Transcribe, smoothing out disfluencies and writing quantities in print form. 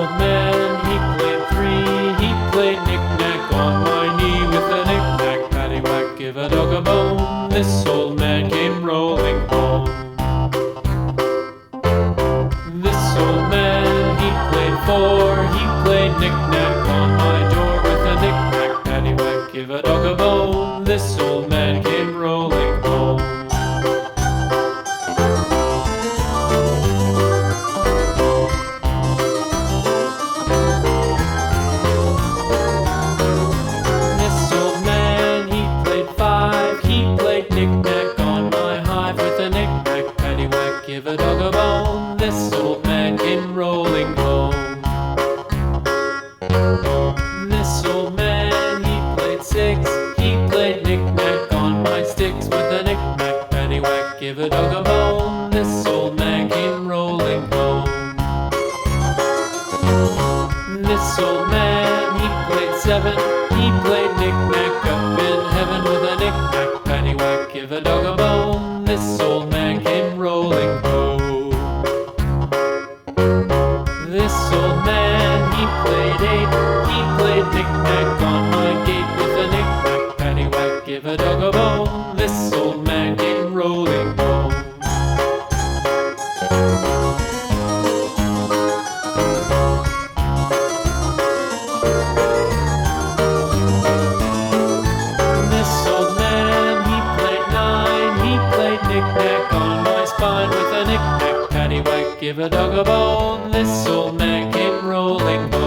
old man, he played three. He played knick-knack on my knee with a knick-knack, paddywhack, give a dog a bone. This old man came rolling home. This old man, he played four. He played knick-knack on my door with a knick-knack, paddywhack, give a dog a bone. This old man came rolling home. Knick-knack on my hive with a knick-knack, paddywhack, give a dog a bone. This old man came rolling home. This old man, he played six. He played knick-knack on my sticks with a knick-knack, paddywhack, give a dog a bone. This old man came rolling home. This old man, he played seven. He played knick-knack up in heaven with a knick-knack, paddywhack, give a dog a bone. This old man came rolling home. This old man, he played eight. He played knick-knack on my gate with a knick-knack, paddywhack, give a dog a bone. This old man came rolling home. Knick-knack on my spine with a knick-knack, paddywhack, give a dog a bone. This old man came rolling home.